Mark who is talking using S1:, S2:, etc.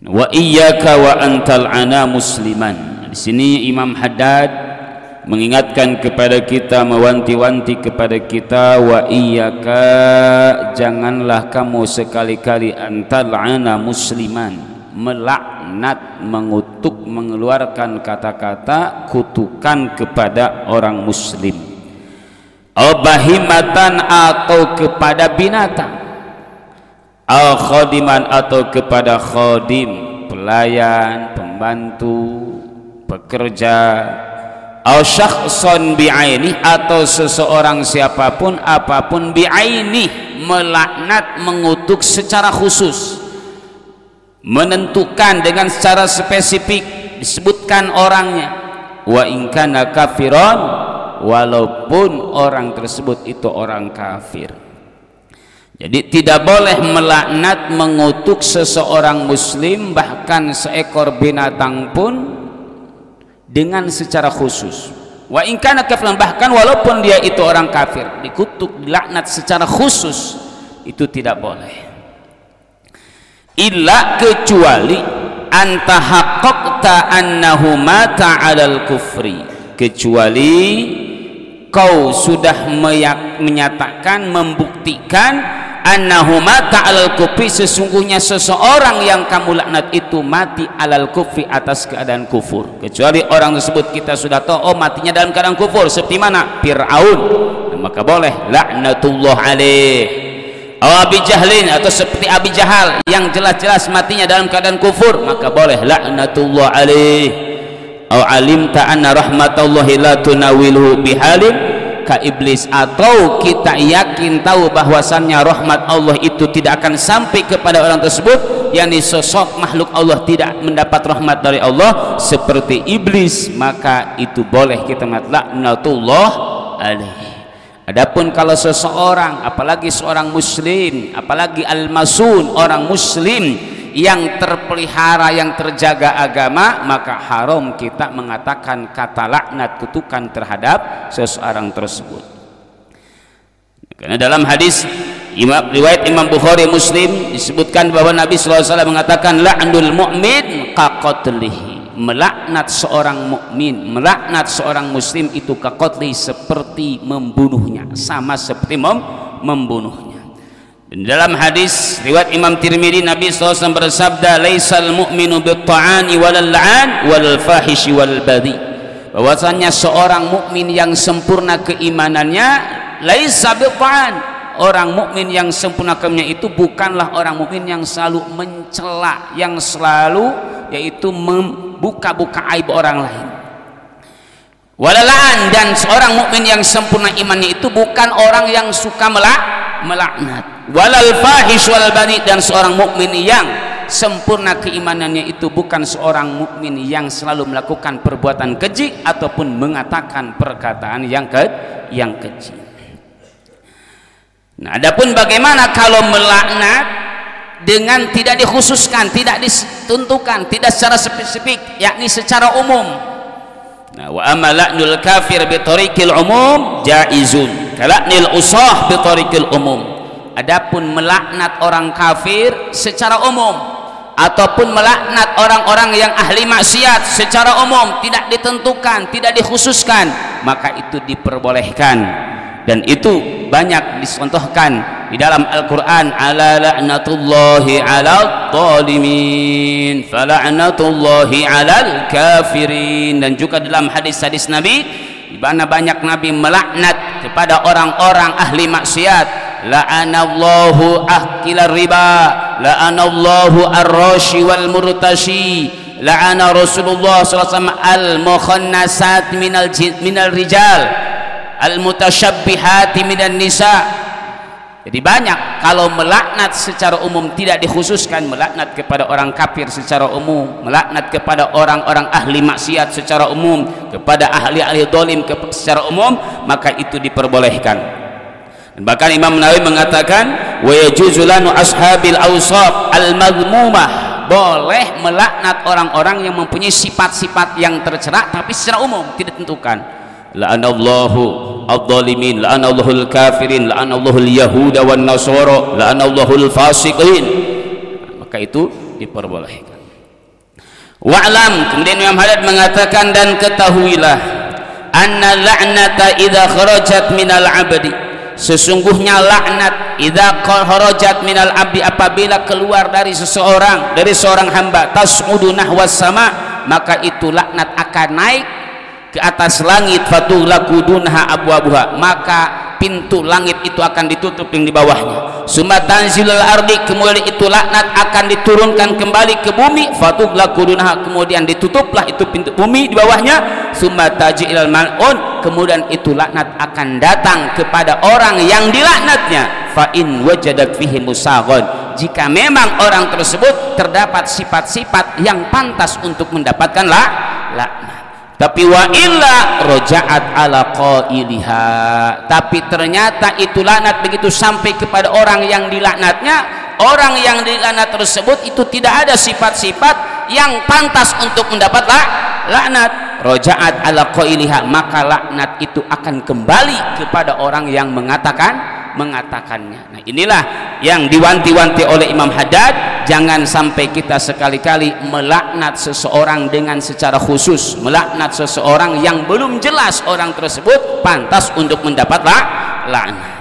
S1: Wa iyyaka wa antal ana musliman. Di sini Imam Haddad mengingatkan kepada kita, mewanti-wanti kepada kita, wa iyyaka, janganlah kamu sekali-kali antal ana musliman, melaknat, mengutuk, mengeluarkan kata-kata kutukan kepada orang muslim, bahimatan atau kepada binatang, khadiman atau kepada khadim, pelayan, pembantu, pekerja, syakhsan bi'aini, atau seseorang siapapun apapun, bi'aini, melaknat, mengutuk secara khusus, menentukan dengan secara spesifik, disebutkan orangnya. Wa in kana kafiran, walaupun orang tersebut itu orang kafir. Jadi tidak boleh melaknat, mengutuk seseorang muslim, bahkan seekor binatang pun, dengan secara khusus. Wa in kana kafiran, bahkan walaupun dia itu orang kafir, dikutuk, dilaknat secara khusus, itu tidak boleh. Illa, kecuali anta haqqaqta annahu mata 'alal kufri, kecuali kau sudah menyatakan, membuktikan annahu mata 'alal kufri, sesungguhnya seseorang yang kamu laknat itu mati 'alal kufri, atas keadaan kufur. Kecuali orang tersebut kita sudah tahu, oh matinya dalam keadaan kufur, seperti mana? Fir'aun, maka boleh laknatullah alaih. Abi Jahlin, atau seperti Abi Jahal yang jelas-jelas matinya dalam keadaan kufur, maka boleh laknatullah alaih. Alimta anna rahmatallahi la tunawiluhu bihalim ka iblis, atau kita yakin tahu bahwasannya rahmat Allah itu tidak akan sampai kepada orang tersebut, yakni sosok makhluk Allah tidak mendapat rahmat dari Allah seperti iblis, maka itu boleh kita laknatullah alaihi. Adapun kalau seseorang, apalagi seorang muslim, apalagi al-masun, orang muslim yang terpelihara, yang terjaga agama, maka haram kita mengatakan kata laknat, kutukan terhadap seseorang tersebut. Karena dalam hadis riwayat Imam Bukhari, Muslim, disebutkan bahwa Nabi SAW mengatakan la'nul mu'min kaqatlihi, melaknat seorang mukmin, melaknat seorang muslim itu kaqatlihi, seperti membunuhnya, sama seperti membunuhnya. Dan dalam hadis riwayat Imam Tirmidzi, Nabi SAW bersabda, laisal mu'minu bitta'ani walal la'an wal fahishi wal badi, bahwasanya seorang mukmin yang sempurna keimanannya, laisa bitta'an, orang mukmin yang sempurna keimanannya itu bukanlah orang mukmin yang selalu mencela, yang selalu yaitu membuka-buka aib orang lain. Walalaan, dan seorang mukmin yang sempurna imannya itu bukan orang yang suka melaknat. Walal fahish wal bani, dan seorang mukmin yang sempurna keimanannya itu bukan seorang mukmin yang selalu melakukan perbuatan keji ataupun mengatakan perkataan yang keji. Nah, adapun bagaimana kalau melaknat dengan tidak dikhususkan, tidak ditentukan, tidak secara spesifik, yakni secara umum. Nah, wa amma la'nul kafir bi tariqil umum jaizun, kala'nil usah bi tariqil umum. Adapun melaknat orang kafir secara umum ataupun melaknat orang-orang yang ahli maksiat secara umum, tidak ditentukan, tidak dikhususkan, maka itu diperbolehkan. Dan itu banyak dicontohkan di dalam Al-Quran, ala la'natullahi alal zalimin fala'natullahi alal kafirin, dan juga dalam hadis-hadis Nabi di mana banyak Nabi melaknat kepada orang-orang ahli maksiat. La'anallahu akilar riba, la'anallahu ar-rashi wal murtashi, la'ana Rasulullah SAW al-mukhannasat minal rijal, al-mutasyabbihati minan nisa. Jadi banyak kalau melaknat secara umum, tidak dikhususkan, melaknat kepada orang kafir secara umum, melaknat kepada orang-orang ahli maksiat secara umum, kepada ahli-ahli zalim secara umum, maka itu diperbolehkan. Dan bahkan Imam Nawawi mengatakan wa yajuzu lanu ashabil awsaf al-madhmumah, boleh melaknat orang-orang yang mempunyai sifat-sifat yang tercela tapi secara umum, tidak ditentukan. La'anallahu adh-dhalimin, la'anallahu al-kafirin, la'anallahu al-yahuda wan nasara, la'anallahu al-fasiqin, maka itu diperbolehkan. Wa'lam, kemudian Imam Haddad mengatakan, dan ketahuilah anna la'nata idza kharajat minal 'abdi, sesungguhnya laknat idza kharajat minal 'abdi, apabila keluar dari seseorang, dari seorang hamba, tas'udu nahwas sama, maka itu laknat akan naik ke atas langit, fatughlaqu dunha abwabuha, maka pintu langit itu akan ditutup yang di bawahnya. Summa tanzilul ardi, kemudian itu laknat akan diturunkan kembali ke bumi, fatughlaqu dunha, kemudian ditutuplah itu pintu bumi di bawahnya. Summa taji'il mal'un, kemudian itu laknat akan datang kepada orang yang dilaknatnya. Fa in wajadat fihi musaghon, jika memang orang tersebut terdapat sifat-sifat yang pantas untuk mendapatkan laknat. Tapi wa illa roja'at ala qailiha, tapi ternyata itu laknat begitu sampai kepada orang yang dilaknatnya, orang yang dilaknat tersebut itu tidak ada sifat-sifat yang pantas untuk mendapat laknat. Roja'at ala qailiha, maka laknat itu akan kembali kepada orang yang mengatakannya. Nah, inilah yang diwanti-wanti oleh Imam Haddad, jangan sampai kita sekali-kali melaknat seseorang dengan secara khusus, melaknat seseorang yang belum jelas orang tersebut pantas untuk mendapat laknat.